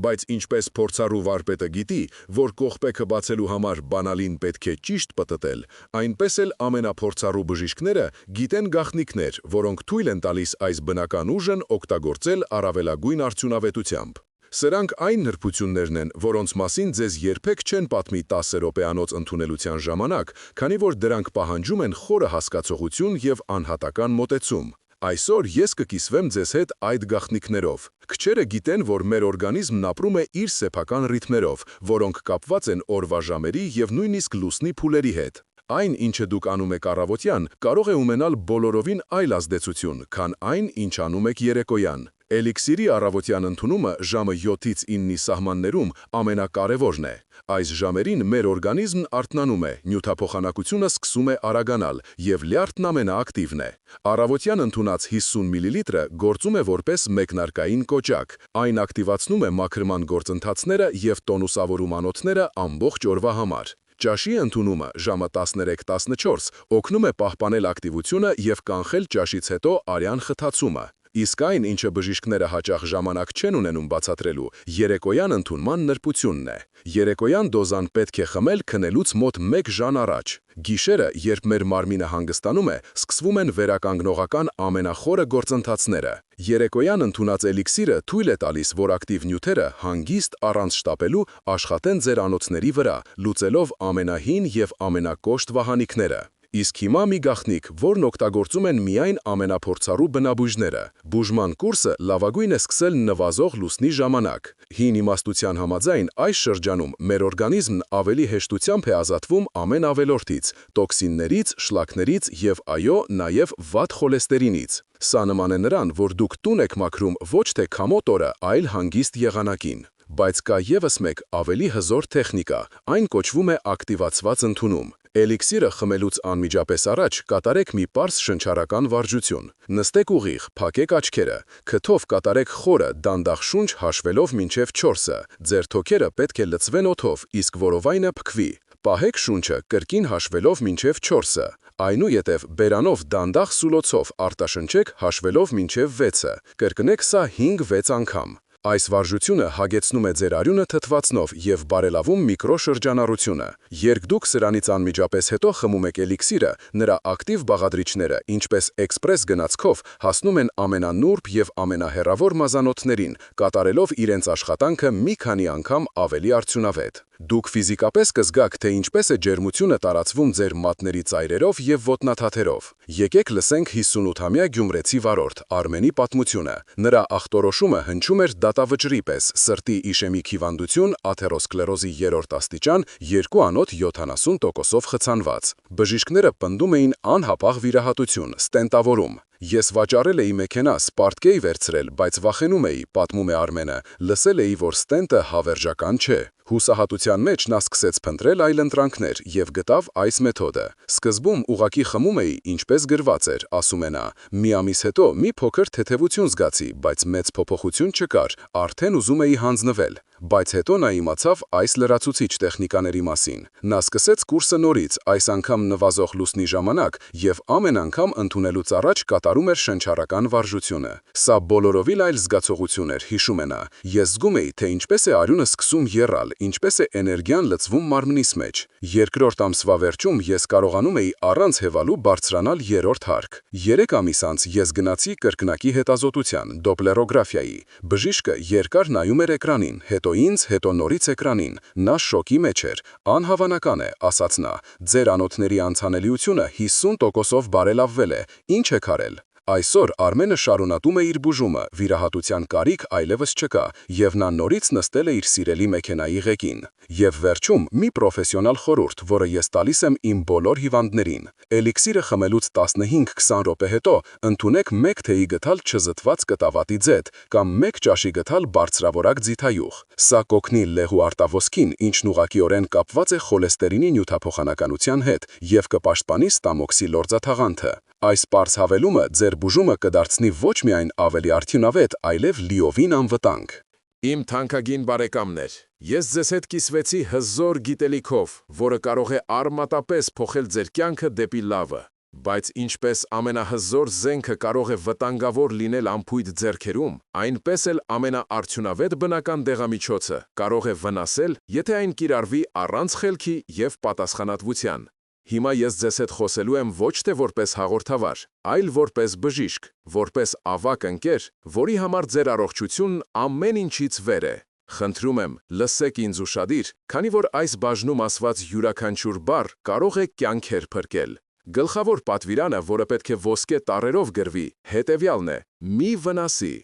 բայց ինչպես փորձառու վարպետը գիտի, որ կողպեքը բացելու համար բանալին պետք է ճիշտ պտտել, այնպես էլ ամենափորձառու բժիշկները գիտեն գաղտնիքներ, որոնք թույլ են տալիս այս բնական ուժն օգտագործել առավելագույն արդյունավետությամբ։ Սրանք այն նրբություններն են, որոնց մասին ձեզ երբեք չեն պատմի 10 րոպեանոց ընդունելության ժամանակ, քանի որ դրանք պահանջում են խորը հասկացողություն եւ անհատական մոտեցում։ Այսօր ես կկիսվեմ ձեզ հետ այդ գաղտնիքներով։ Քչերը գիտեն, որ մեր օրգանիզմն ապրում է իր սեփական ռիթմերով, որոնք կապված են օրվա ժամերի եւ նույնիսկ լուսնի փուլերի հետ։ Այն, ինչը դուք անում եք առավոտյան, կարող է ունենալ բոլորովին այլ ազդեցություն, քան այն, ինչ անում եք երեկոյան։ Էլիքսիրի առավոտյան ընդունումը ժամը 7-ից 9-ի սահմաններում ամենակարևորն է։ Այս ժամերին մեր օրգանիզմն արթնանում է, նյութափոխանակությունը սկսում է արագանալ, եւ լյարդն ամենաակտիվն է։ Առավոտյան ընդունած 50 մլ գործում է որպես մեկնարկային կոճակ։ Այն ակտիվացնում է մաքրման գործընթացները եւ տոնուսավորում անոթները ամբողջ օրվա համար։ Ճաշի ընդունումը ժամը 13-14 օգնում է պահպանել ակտիվությունը եւ կանխել ճաշից հետո արյան խթացումը։ Իսկ այն, ինչը բժիշկները հաճախ ժամանակ չեն ունենում բացատրելու, երեկոյան ընդունման նրբությունն է։ Երեկոյան դոզան պետք է խմել քնելուց մոտ 1 ժամ առաջ։ Գիշերը, երբ մեր մարմինը հանգստանում է, սկսվում են վերականգնողական ամենախորը գործընթացները։ Երեկոյան ընդունած էլիքսիրը թույլ է տալիս, որ ակտիվ նյութերը հանգիստ առանց շտապելու աշխատեն ձեր անոթների վրա, լուծելով ամենահին եւ ամենակոշտ վահանիկները։ Իսկ հիմա մի գաղտնիք, որն օգտագործում են միայն ամենափորձառու բնաբույժները։ Բուժման կուրսը լավագույն է սկսել նվազող լուսնի ժամանակ։ Հին իմաստության համաձայն այս շրջանում մեր օրգանիզմն ավելի հեշտությամբ է ազատվում ամեն ավելորդից, տոքսիններից, շլակներից եւ այո, նաեւ վատ խոլեստերինից։ Սա նման է նրան, որ դուք տուն եք մաքրում ոչ թե քամոտ օրը, այլ հանգիստ եղանակին։ Բայց կա եւս մեկ ավելի հզոր տեխնիկա, այն կոչվում է ակտիվացված ընդունում։ Էլիքսիրը խմելուց անմիջապես առաջ կատարեք մի պարզ շնչառական վարժություն։ Նստեք ուղիղ, փակեք աչքերը, քթով կատարեք խորը, դանդաղ շունչ հաշվելով մինչև 4-ը։ Ձեր թոքերը պետք է լցվեն օդով, իսկ որովայնը փքվի։ Պահեք շունչը կրկին հաշվելով մինչև 4-ը։ Այնուհետև բերանով դանդաղ սուլոցով արտաշնչեք հաշվելով մինչև 6-ը։ Կրկնեք սա 5-6 անգամ։ Այս վարժությունը հագեցնում է ձեր արյունը թթվածնով եւ բարելավում միկրոշրջանառությունը։ Երբ դուք սրանից անմիջապես հետո խմում եք էլիքսիրը, նրա ակտիվ բաղադրիչները, ինչպես էքսպրես գնացքով, հասնում են ամենանուրբ եւ ամենահեռավոր մազանոթներին, կատարելով իրենց աշխատանքը մի քանի անգամ ավելի արդյունավետ։ Դուք ֆիզիկապես կզգաք, թե ինչպես է ջերմությունը տարածվում ձեր մատների ծայրերով եւ ոտնաթաթերով։ Եկեք լսենք 58-ամյա գյումրեցի վարորդ Արմենի պատմությունը։ Նրա ախտորոշումը հնչում էր դատավճռի պես, սրտի իշեմիկ հիվանդություն, աթերոսկլերոզի 3-րդ աստիճան, 2 անոթ 70%-ով խցանված։ Բժիշկները պնդում էին անհապաղ վիրահատություն, ստենտավորում։ Ես վաճառել էի մեքենա, սպարտկեի վերցրել, բայց վախենում էի, պատմում է Արմենը, լսել էի, որ ստենտը հավերժական չէ։ Հուսահատության մեջ նա սկսեց փնտրել այլընտրանքներ եւ գտավ այս մեթոդը։ Սկզբում ուղակի խմում էի, ինչպես գրված էր, ասում է նա։ Մի ամիս հետո մի փոքր թեթևություն զգացի, բայց մեծ փոփոխություն չկար, արդեն ուզում էի հանձնվել։ բայց հետո նա իմացավ այս լրացուցիչ տեխնիկաների մասին։ Նա սկսեց կուրսը նորից, այս անգամ նվազող լուսնի ժամանակ եւ ամեն անգամ ընդունելուց առաջ կատարում էր շնչառական վարժությունը։ Սա բոլորովին այլ զգացողություն էր, հիշում է նա։ Ես զգում էի, թե ինչպես է արյունը սկսում եռալ, ինչպես է էներգիան լցվում մարմնիս մեջ։ Երկրորդ ամսվա վերջում ես կարողանում էի առանց հևալու բարձրանալ երրորդ հարկ։ 3 ամիս անց ես գնացի կրկնակի հետազոտության, դոպլերոգրաֆիայի։ Բժիշկը երկար նայում էր էկրանին, հետո ինձ, հետո նորից էկրանին։ Նա շոկի մեջ էր։ Անհավանական է, ասաց նա։ Ձեր անոթների անցանելիությունը 50%-ով բարելավվել է։ Ինչ եք արել։ Այսօր Արմենը շարունակում է իր բուժումը, վիրահատության կարիք այլևս չկա, եւ նա նորից նստել է իր սիրելի մեքենայի ղեկին։ Եվ վերջում մի պրոֆեսիոնալ խորհուրդ, որը ես տալիս եմ իմ բոլոր հիվանդներին։ Էլիքսիրը խմելուց 15-20 րոպե հետո ընդունեք 1 թեյի գթալ չզտված կտավատի ձետ կամ 1 ճաշի գթալ բարձրավորակ ձիթայուղ։ Սա կօգնի լեղու արտավոսքին, ինչն ուղղակիորեն կապված է խոլեստերինի նյութափոխանակության հետ եւ կպաշտպանի ստամոքսի լորձաթաղանթը։ Այս պարզ հավելումը ձեր բուժումը կդարձնի ոչ միայն ավելի արդյունավետ, այլև լիովին անվտանգ։ Իմ թանկագին բարեկամներ, ես ձեզ հետ կիսվեցի հզոր գիտելիքով, որը կարող է արմատապես փոխել ձեր կյանքը դեպի լավը, բայց ինչպես ամենահզոր զենքը կարող է վտանգավոր լինել անփույթ ձեռքերում, այնպես էլ ամենաարդյունավետ բնական դեղամիջոցը կարող է վնասել, եթե այն կիրառվի առանց խելքի եւ պատասխանատվության։ Հիմա ես ձեզ հետ խոսելու եմ ոչ թե որպես հաղորդավար, այլ որպես բժիշկ, որպես ավակ ընկեր, որի համար ձեր առողջությունն ամեն ինչից վեր է։ Խնդրում եմ, լսեք ինձ ուշադիր, քանի որ այս բաժնում ասված յուրաքանչյուր բառ կարող է կյանքեր փրկել։ Գլխավոր պատվիրանը, որը պետք է ոսկե տառերով գրվի, հետևյալն է՝ մի վնասի։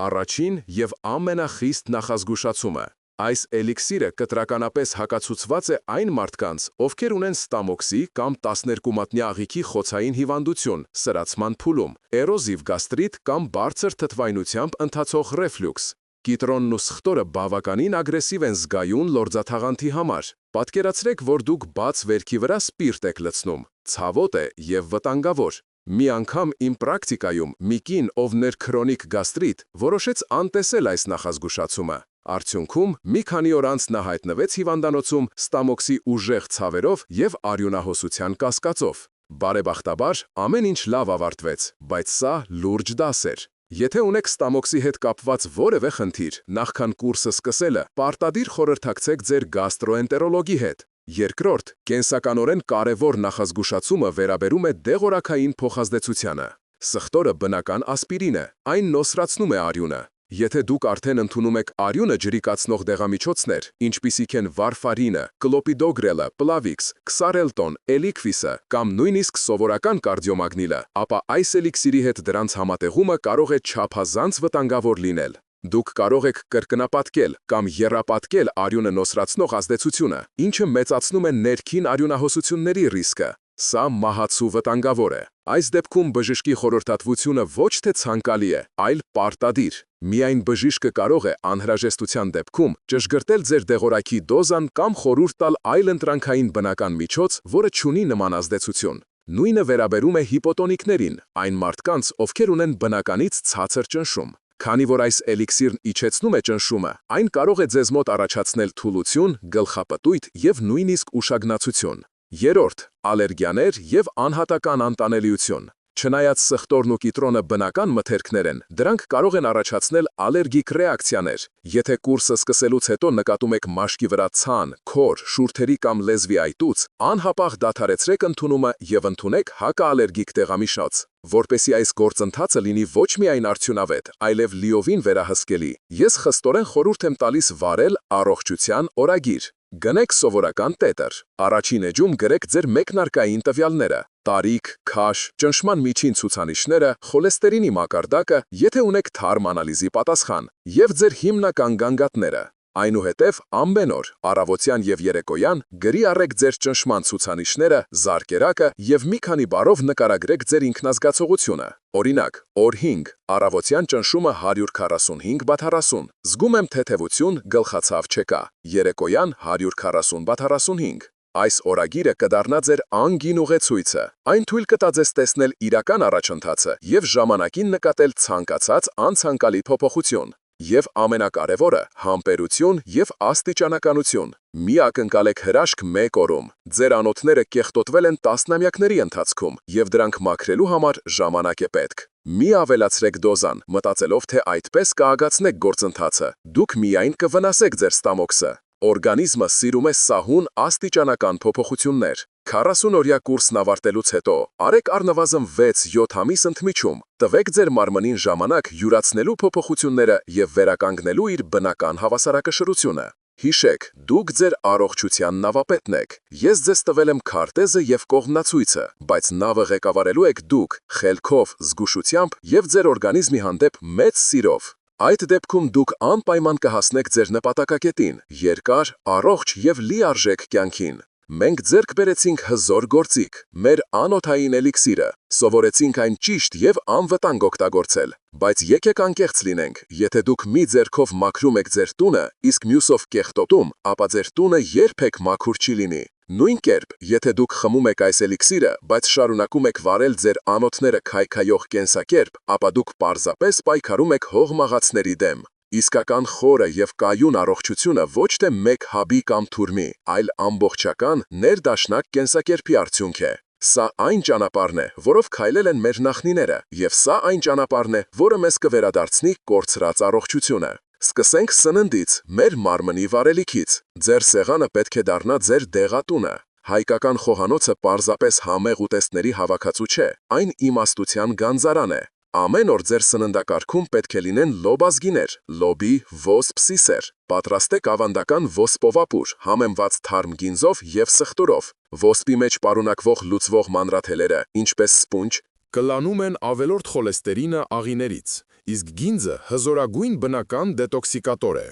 Առաջին եւ ամենախիստ նախազգուշացումը։ Այս էլիքսիրը կտրականապես հակացուցված է այն մարդկանց, ովքեր ունեն ստամոքսի կամ 12-մատնյա աղիքի խոցային հիվանդություն, սրացման փուլում, էրոզիվ գաստրիտ կամ բարձր թթվայնությամբ ընթացող ռեֆլյուքս։ Կիտրոնն ու սխտորը բավականին ագրեսիվ են զգայուն լորձաթաղանթի համար։ Պատկերացրեք, որ դուք բաց վերքի վրա սպիրտ եք լցնում, ցավոտ է եւ վտանգավոր։ Մի անգամ իմ պրակտիկայում մի կին, ով ներ քրոնիկ գաստրիտ, որոշեց անտեսել այս նախազգուշացումը։ Արդյունքում մի քանի օր անց նա հայտնվեց հիվանդանոցում ստամոքսի ուժեղ ցավերով եւ արյունահոսության կասկածով։ Բարեբախտաբար ամեն ինչ լավ ավարտվեց, բայց սա լուրջ դաս էր։ Եթե ունեք ստամոքսի հետ կապված որևէ խնդիր, նախքան կուրսը սկսելը, պարտադիր խորհրդակցեք ձեր գաստրոենտերոլոգի հետ։ Երկրորդ, կենսականորեն կարևոր նախազգուշացումը վերաբերում է դեղորայքային փոխազդեցությանը։ Սխտորը բնական ասպիրին է, այն նոսրացնում է արյունը։ Եթե դուք արդեն ընդունում եք արյունը ջրիկացնող դեղամիջոցներ, ինչպիսիք են վարֆարինը, կլոպիդոգրելը, պլավիքս, քսարելտոն, էլիկվիսը կամ նույնիսկ սովորական կարդիոմագնիլը, ապա այս էլիքսիրի հետ դրանց համատեղումը կարող է չափազանց վտանգավոր լինել։ Դուք կարող եք կրկնապատկել կամ եռապատկել արյունը նոսրացնող ազդեցությունը, ինչը մեծացնում է ներքին արյունահոսությունների ռիսկը։ Սա մահացու վտանգավոր է։ Այս դեպքում բժշկի խորհրդատվությունը ոչ թե ցանկալի է, այլ պարտադիր։ Միայն բժիշկը կարող է անհրաժեշտության դեպքում ճշգրտել ձեր դեղորայքի դոզան կամ խորհուրդ տալ այլ ընտրանքային բնական միջոց, որը չունի նման ազդեցություն։ Նույնը վերաբերում է հիպոտոնիկներին, այն մարդկանց, ովքեր ունեն բնականից ցածր ճնշում։ Քանի որ այս էլիքսիրն իջեցնում է ճնշումը, այն կարող է ձեզ մոտ առաջացնել թուլություն, գլխապտույտ եւ նույնիսկ ուշագնացություն։ Երրորդ, ալերգիաներ եւ անհատական անտանելիություն։ Չնայած սխտորն ու կիտրոնը բնական մթերքներ են, դրանք կարող են առաջացնել ալերգիկ ռեակցիաներ։ Եթե կուրսը սկսելուց հետո նկատում եք մաշկի վրա ցան, քոր, շուրթերի կամ լեզվի այտուց, անհապաղ դադարեցրեք ընդունումը եւ ընդունեք հակաալերգիկ դեղամիջոց։ Որպեսզի այս գործընթացը լինի ոչ միայն արդյունավետ, այլև լիովին վերահսկելի, ես խստորեն խորհուրդ եմ տալիս վարել առողջության օրագիր։ Գնեք սովորական տետր։ Առաջին էջում գրեք ձեր մեկնարկային տվյալները՝ տարիք, քաշ, ճնշման միջին ցուցանիշները, խոլեստերինի մակարդակը, եթե ունեք թարմ անալիզի պատասխան, եւ ձեր հիմնական գանգատները։ Այնուհետև ամեն օր, առավոտյան եւ երեկոյան գրի առեք ձեր ճնշման ցուցանիշները, զարկերակը եւ մի քանի բառով նկարագրեք ձեր ինքնազգացողությունը։ Օրինակ, օր 5, առավոտյան ճնշումը 145/40, զգում եմ թեթևություն, գլխացավ չկա, երեկոյան 140/45։ Այս օրագիրը կդառնա ձեր անգին ուղեցույցը։ Այն թույլ կտա ձեզ տեսնել իրական առաջընթացը եւ ժամանակին նկատել ցանկացած անցանկալի փոփոխություն։ Եվ ամենակարևորը՝ համբերություն եւ աստիճանականություն։ Մի ակնկալեք հրաշք մեկ օրում։ Ձեր անոթները կեղտոտվել են տասնամյակների ընթացքում, եւ դրանք մաքրելու համար ժամանակ է պետք։ Մի ավելացրեք դոզան, մտածելով, թե այդպես կագացնեք գործընթացը։ Դուք միայն կվնասեք ձեր ստամոքսը։ Օրգանիզմը սիրում է սահուն աստիճանական փոփոխություններ։ 40-օրյա կուրսն ավարտելուց հետո արեք առնվազն 6-7 ամիս ընդմիջում։ Տվեք ձեր մարմնին ժամանակ յուրացնելու փոփոխությունները եւ վերականգնելու իր բնական հավասարակշռությունը։ Հիշեք, դուք ձեր առողջության նավապետն եք։ Ես ձեզ տվել եմ քարտեզը եւ կողմնացույցը, բայց նավը ղեկավարելու եք դուք, խելքով, զգուշությամբ եւ ձեր օրգանիզմի հանդեպ մեծ սիրով։ Այդ դեպքում դուք անպայման կհասնեք ձեր նպատակակետին՝ երկար, առողջ եւ լիարժեք կյանքին։ Մենք ձեռք բերեցինք հզոր գործիք, մեր անոթային էլիքսիրը, սովորեցինք այն ճիշտ եւ անվտանգ օգտագործել, բայց եկեք անկեղծ լինենք, եթե դուք մի ձեռքով մաքրում եք ձեր տունը, իսկ մյուսով կեղտոտում, ապա ձեր տունը երբեք մաքուր չի լինի։ Նույն կերպ, եթե դուք խմում եք այս էլիքսիրը, բայց շարունակում եք վարել ձեր անոթները քայքայող կենսակերպ, ապա դուք պարզապես պայքարում եք հողմաղացների դեմ։ Իսկական խորը եւ կայուն առողջությունը ոչ թե մեկ հաբի կամ թուրմի, այլ ամբողջական ներդաշնակ կենսակերպի արդյունք է։ Սա այն ճանապարհն է, որով քայլել են մեր նախնիները, եւ սա այն ճանապարհն է, որը մեզ կվերադարձնի կորցրած առողջությունը։ Սկսենք սննդից, մեր մարմնի վարելիքից։ Ձեր սեղանը պետք է դառնա ձեր դեղատունը։ Հայկական խոհանոցը պարզապես համեղ ուտեստների հավաքածու չէ, այն իմաստության գանձարան է։ Ամեն օր ձեր սննդակարգում պետք է լինեն լոբազգիներ, լոբի, ոսպ սիսեր։ Պատրաստեք ավանդական ոսպովապուր, համեմված թարմ գինզով եւ սխտուրով։ Ոսպի մեջ պարունակվող լուծվող մանրաթելերը, ինչպես սպունջ, Կլանում են ավելորդ խոլեստերինը աղիներից, իսկ գինձը հզորագույն բնական դետոքսիկատոր է։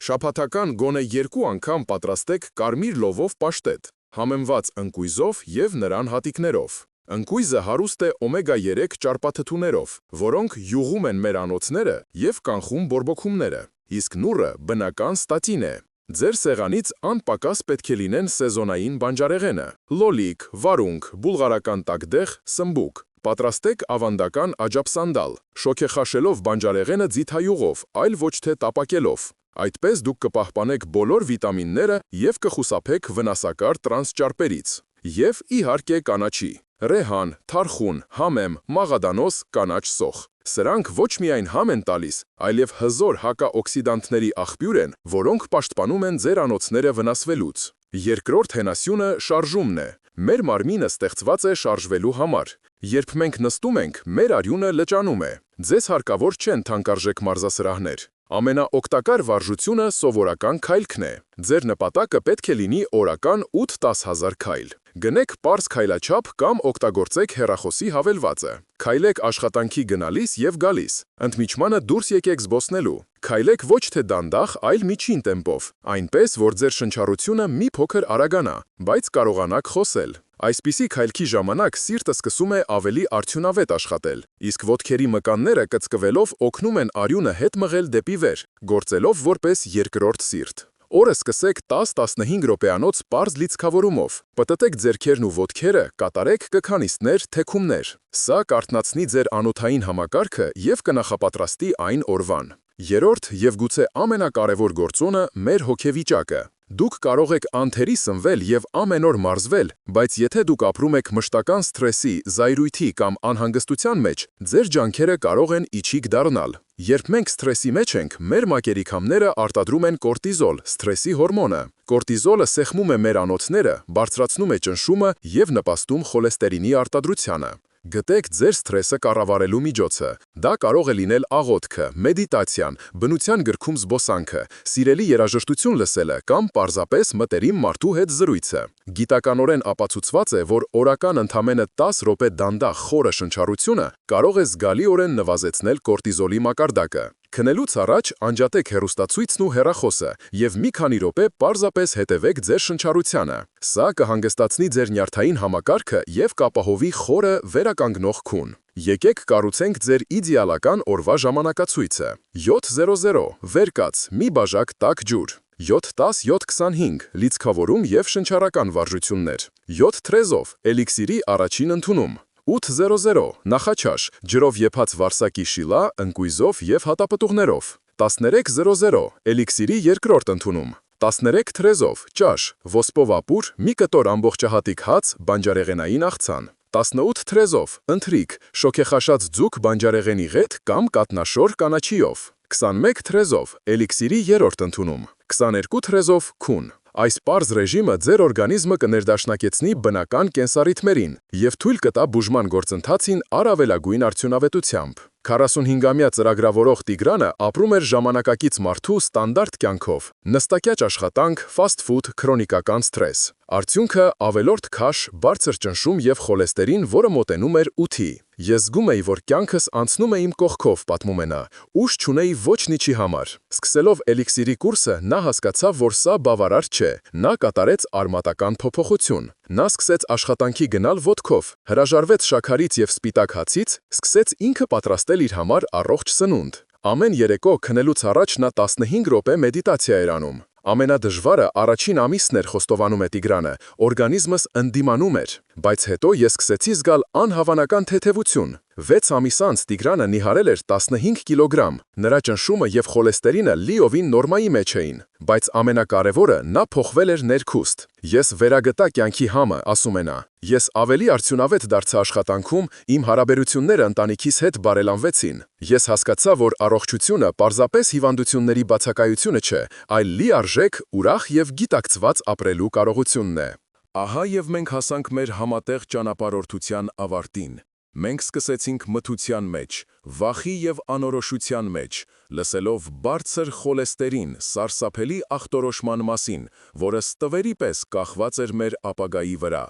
Շաբաթական գոնե 2 անգամ պատրաստեք կարմիր լովով պաշտետ, համեմված ընկույզով եւ նրան հատիկներով։ Ընկույզը հարուստ է օմեգա-3 ճարպաթթուներով, որոնք յուղում են մեր անոթները եւ կանխում բորբոքումները, իսկ նուռը բնական ստատին է։ Ձեր սեղանից անպակաս պետք է լինեն սեզոնային բանջարեղենը, լոլիկ, վարունգ, բուլղարական տակդեղ, սմբուկ։ Պատրաստեք ավանդական աջապսանդալ, շոգեխաշելով բանջարեղենը ձիթայուղով, այլ ոչ թե տապակելով։ Այդպես դուք կպահպանեք բոլոր վիտամինները եւ կխուսափեք վնասակար տրանսճարպերից։ Եվ իհարկե կանաչի։ Ռեհան, թարխուն, համեմ, մաղադանոս, կանաչ սոխ։ Սրանք ոչ միայն համ են տալիս, այլև հզոր հակաօքսիդանտների աղբյուր են, որոնք պաշտպանում են ձեր անոթները վնասվելուց։ Երկրորդ հենասյունը շարժումն է։ Մեր մարմինը ստեղծված է շարժվելու համար։ Երբ մենք նստում ենք, մեր արյունը լճանում է։ Ձեզ հարկավոր չեն թանկարժեք մարզասրահներ։ Ամենաօգտակար վարժությունը սովորական քայլքն է։ Ձեր նպատակը պետք է լինի օրական 8-10 հազար քայլ։ Գնեք պարզ քայլաչափ կամ օգտագործեք հեռախոսի հավելվածը։ Քայլեք աշխատանքի գնալիս եւ գալիս։ Ընդմիջմանը դուրս եկեք զբոսնելու։ Քայլեք ոչ թե դանդաղ, այլ միջին տեմպով, այնպես որ ձեր շնչառությունը մի փոքր արագանա, բայց կարողանաք խոսել։ Այսպիսի քայլքի ժամանակ սիրտը սկսում է ավելի արդյունավետ աշխատել, իսկ ոտքերի մկանները կծկվելով օգնում են արյունը հետ մղել դեպի վեր, գործելով որպես երկրորդ սիրտ։ Օրը սկսեք 10-15 րոպեանոց պարզ լիցքավորումով։ Պտտեք ձեռքերն ու ոտքերը, կատարեք կքանիստներ, թեքումներ։ Սա կարթնացնի ձեր անոթային համակարգը եւ կնախապատրաստի այն օրվան։ Երրորդ եւ գուցե ամենակարևոր գործոնը մեր հոգեվիճակը։ Դուք կարող եք անթերի սնվել եւ ամեն օր մարզվել, բայց եթե դուք ապրում եք մշտական սթրեսի, զայրույթի կամ անհանգստության մեջ, ձեր ջանքերը կարող են իջիկ դառնալ։ Երբ մենք սթրեսի մեջ ենք, մեր մակերիքամները արտադրում են կորտիզոլ, սթրեսի հորմոնը։ Կորտիզոլը սեղմում է մեր անոթները, բարձրացնում է ճնշումը եւ նպաստում խոլեստերինի արտադրությանը։ Գտեք ձեր սթրեսը կառավարելու միջոցը։ Դա կարող է լինել աղոթքը, մեդիտացիան, բնության գրքում զբոսանքը, սիրելի երաժշտություն լսելը կամ պարզապես մտերիմ մարդու հետ զրույցը։ Գիտականորեն ապացուցված է, որ օրական ընդամենը 10 րոպե դանդաղ խորը շնչառությունը կարող է զգալիորեն նվազեցնել կորտիզոլի մակարդակը։ Քնելուց առաջ անջատեք հեռուստացույցն ու հեռախոսը եւ մի քանի րոպե պարզապես հետևեք ձեր շնչառությանը։ Սա կհանգստացնի ձեր նյարդային համակարգը եւ կապահովի խորը վերականգնող քուն։ Եկեք կառուցենք ձեր իդեալական օրվա ժամանակացույցը։ 7:00 վերկաց, մի բաժակ տաք ջուր։ 7:10-7:25 լիցքավորում եւ շնչառական վարժություններ։ 7 թրեզով էլիքսիրի առաջին ընդունում։ 8:00 նախաչաշ, ջրով եփած վարսակի շիլա, ընկույզով եւ հատապտուղներով։ 13:00 Էլիքսիրի երկրորդ ընդունում 13 թրեզով ճաշ, ոսպով ապուր, մի կտոր ամբողջահատիկ հաց, բանջարեղենային աղցան 18 թրեզով ընթրիք, շոգեխաշած ձուկ բանջարեղենի ղեթ կամ կատնաշոր կանաչիով 21 թրեզով Էլիքսիրի երրորդ ընդունում 22 թրեզով քուն Այս պարզ ռեժիմը ձեր օրգանիզմը կներդաշնակեցնի բնական կենսառիթմերին և թույլ կտա բուժման գործընթացին առավելագույն արդյունավետությամբ։ 45-ամյա ծրագրավորող Տիգրանը ապրում էր ժամանակակից մարդու ստանդարտ կյանքով՝ նստակյաճ աշխատանք, ֆասթ ֆուդ, քրոնիկական սթրես։ Արդյունքը ավելորդ քաշ, բարձր ճնշում և խոլեստերին, որը մոտենում էր 8-ի։ Ես զգում էի, որ կյանքս անցնում է իմ կողքով, պատմում է նա, ուժ չունեի ոչ նիչի համար։ Սկսելով Էլիքսիրի կուրսը, նա հասկացավ, որ սա բավարար չէ։ Նա կատարեց արմատական փոփոխություն։ Նա սկսեց աշխատանքի գնալ ոտքով, հրաժարվեց շաքարից և սպիտակ հացից, սկսեց ինքը պատրաստել իր համար առողջ սնունդ։ Ամեն երեկո քնելուց առաջ նա 15 րոպե մեդիտացիա էր անում։ Ամենադժվարը առաջին ամիսն էր, խոստովանում է Տիգրանը, օրգանիզմս ընդդիմանում էր, բայց հետո ես սկսեցի զգալ անհավանական թեթևություն։ 6 ամիս անց Տիգրանը նիհարել էր 15 կիլոգրամ, նրա ճնշումը և խոլեստերինը լիովին նորմայի մեջ էին, բայց ամենակարևորը նա փոխվել էր ներքուստ։ Ես վերագտա կյանքի համը, ասում է նա։ Ես ավելի արդյունավետ դարձա աշխատանքում, իմ հարաբերությունները ընտանիքիս հետ բարելավվեցին։ Ես հասկացա, որ առողջությունը պարզապես հիվանդությունների բացակայությունը չէ, այլ լիարժեք, ուրախ և գիտակցված ապրելու կարողությունն է։ Ահա և մենք հասանք մեր համատեղ ճանապարհորդության ավարտին։ Մենք սկսեցինք մթության մեջ, վախի և անորոշության մեջ, լսելով բարձր խոլեստերին, սարսափելի ախտորոշման մասին, որը ստվերի պես կախված էր մեր ապագայի վրա։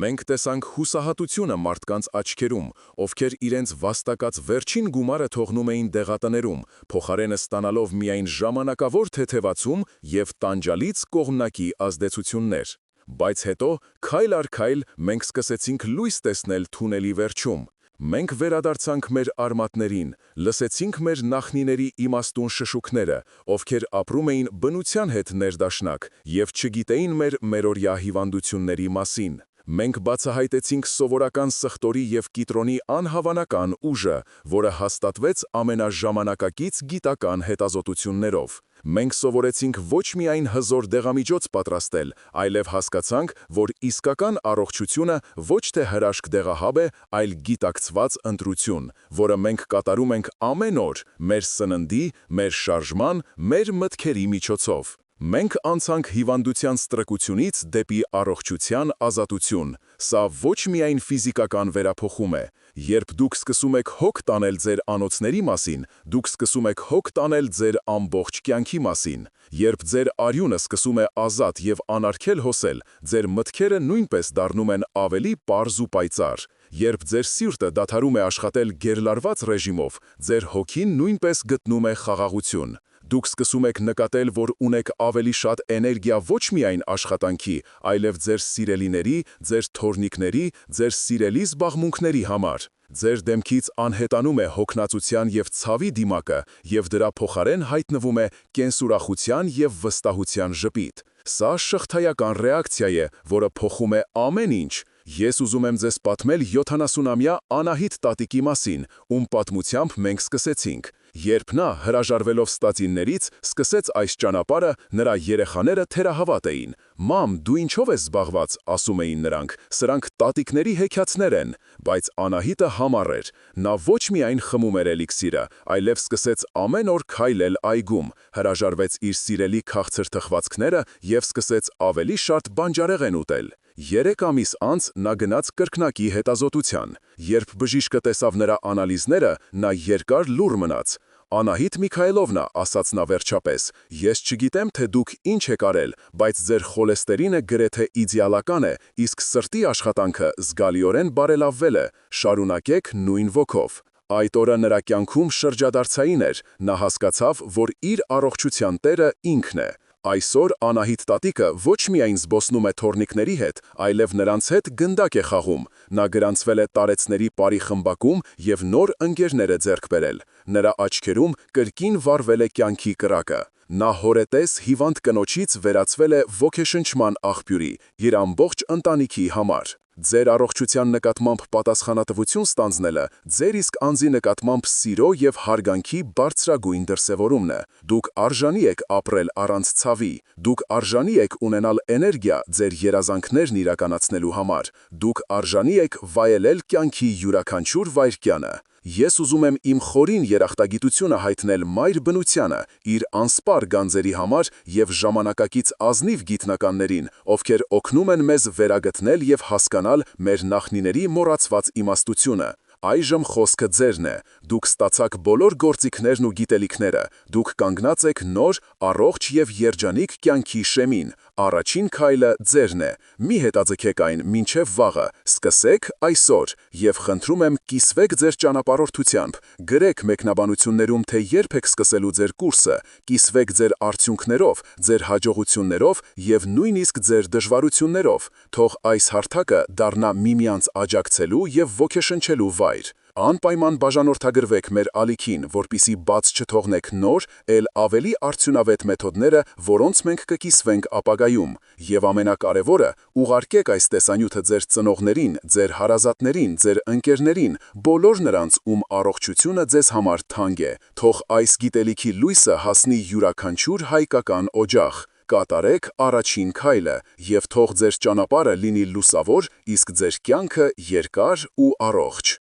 Մենք տեսանք հուսահատությունը մարդկանց աչքերում, ովքեր իրենց վաստակած վերջին գումարը թողնում էին դեղատներում, փոխարենը ստանալով միայն ժամանակավոր թեթևացում և տանջալից կողմնակի ազդեցություններ։ Բայց հետո, քայլ առ քայլ, մենք սկսեցինք լույս տեսնել թունելի վերջում։ Մենք վերադարձանք մեր արմատներին, լսեցինք մեր նախնիների իմաստուն շշուկները, ովքեր ապրում էին բնության հետ ներդաշնակ և չգիտեին մեր մերօրյա հիվանդությունների մասին։ Մենք բացահայտեցինք սովորական սխտորի և կիտրոնի անհավանական ուժը, որը հաստատվեց ամենաժամանակակից գիտական հետազոտություններով։ Մենք սովորեցինք ոչ միայն հզոր դեղամիջոց պատրաստել, այլև հասկացանք, որ իսկական առողջությունը ոչ թե հրաշք դեղահաբ է, այլ գիտակցված ընտրություն, որը մենք կատարում ենք ամեն օր մեր սննդի, մեր շարժման, մեր մտքերի միջոցով։ Մենք անցանք հիվանդության ստրկությունից դեպի առողջության ազատություն։ Սա ոչ միայն ֆիզիկական վերափոխում է։ Երբ դուք սկսում եք հոգ տանել ձեր անոթների մասին, դուք սկսում եք հոգ տանել ձեր ամբողջ կյանքի մասին։ Երբ ձեր արյունը սկսում է ազատ և անարգել հոսել, ձեր մտքերը նույնպես դառնում են ավելի պարզ ու պայծառ։ Երբ ձեր սիրտը դադարում է աշխատել գերլարված ռեժիմով, ձեր հոգին նույնպես գտնում է խաղաղություն։ Դուք սկսում եք նկատել, որ ունեք ավելի շատ էներգիա ոչ միայն աշխատանքի, այլև ձեր սիրելիների, ձեր թոռնիկների, ձեր սիրելի զբաղմունքների համար։ Ձեր դեմքից անհետանում է հոգնածության և ցավի դիմակը, և դրա փոխարեն հայտնվում է կենսուրախության և վստահության ժպիտ։ Սա շղթայական ռեակցիա է, որը փոխում է ամեն ինչ։ Ես ուզում եմ ձեզ պատմել 70-ամյա Անահիտ տատիկի մասին, ում պատմությամբ մենք սկսեցինք։ Երբ նա, հրաժարվելով ստատիններից, սկսեց այս ճանապարհը, նրա երեխաները թերահավատ էին։ «Մամ, դու ինչով ես զբաղված», ասում էին նրանք, «սրանք տատիկների հեքիաթներ են»։ Բայց Անահիտը համառ էր։ Նա ոչ միայն խմում էր էլիքսիրը, այլև սկսեց ամեն օր քայլել այգում, հրաժարվեց իր սիրելի քաղցր թխվածքները և սկսեց ավելի շատ բանջարեղեն ուտել։ 3 ամիս անց նա գնաց կրկնակի հետազոտության։ Երբ բժիշկը տեսավ նրա անալիզները, նա երկար լուռ մնաց։ «Անահիտ Միքայելովնա», ասաց նա վերջապես, «ես չգիտեմ, թե դուք ինչ եք արել, բայց ձեր խոլեստերինը գրեթե իդեալական է, իսկ սրտի աշխատանքը զգալիորեն բարելավվել է, շարունակեք նույն ոգով»։ Այդ օրը նրա կյանքում շրջադարձային էր, նա հասկացավ, որ իր առողջության տերը ինքն է։ Այսօր Անահիտ տատիկը ոչ միայն զբոսնում է թոռնիկների հետ, այլև նրանց հետ գնդակ է խաղում։ Նա գրանցվել է տարեցների պարի խմբակում և նոր ընկերներ է ձեռք բերել։ Նրա աչքերում կրկին վառվել է կյանքի կրակը։ Նա հորետես հիվանդ կնոջից վերածվել է ոգեշնչման աղբյուրի իր ամբողջ ընտանիքի համար։ Ձեր առողջության նկատմամբ պատասխանատվություն ստանձնելը ձեր իսկ անձի նկատմամբ սիրո եւ հարգանքի բարձրագույն դրսևորումն է։ Դուք արժանի եք ապրել առանց ցավի, դուք արժանի եք ունենալ էներգիա ձեր երազանքներն իրականացնելու համար, դուք արժանի եք վայելել կյանքի յուրաքանչյուր վայրկյանը։ Ես ուզում եմ իմ խորին երախտագիտությունը հայտնել մայր բնությանը, իր անսպառ գանձերի համար եւ ժամանակակից ազնիվ գիտնականներին, ովքեր օգնում են մեզ վերագտնել եւ հասկանալ մեր նախնիների մոռացված իմաստությունը։ Այժմ խոսքը ձերն է։ Դուք ստացաք բոլոր գործիքներն ու գիտելիքները։ Դուք կանգնած եք նոր, առողջ եւ երջանիկ կյանքի շեմին։ Առաջին քայլը ձերն է։ Մի հետաձգեք այն մինչև վաղը։ Սկսեք այսօր եւ խնդրում եմ կիսվեք ձեր ճանապարհորդությամբ։ Գրեք մեկնաբանություններում, թե երբ եք սկսելու ձեր կուրսը։ Կիսվեք ձեր արդյունքներով, ձեր հաջողություններով եւ նույնիսկ ձեր դժվարություններով։ Թող այս հարթակը դառնա միմյանց աջակցելու եւ ոգեշնչելու վայր։ Անպայման բաժանորդագրվեք մեր ալիքին, որպիսի բաց չթողնեք նոր, ել ավելի արդյունավետ մեթոդները, որոնց մենք կկիսվենք ապագայում։ Եվ ամենակարևորը, ուղարկեք այս տեսանյութը ձեր ծնողներին, ձեր հարազատներին, ձեր ընկերներին, բոլոր նրանց, ում առողջությունը ձեզ համար թանկ է։ Թող այս գիտելիքի լույսը հասնի յուրաքանչյուր հայկական օջախ։ Կատարեք առաջին քայլը, եւ թող ձեր ճանապարհը լինի լուսավոր, իսկ ձեր կյանքը երկար ու առողջ։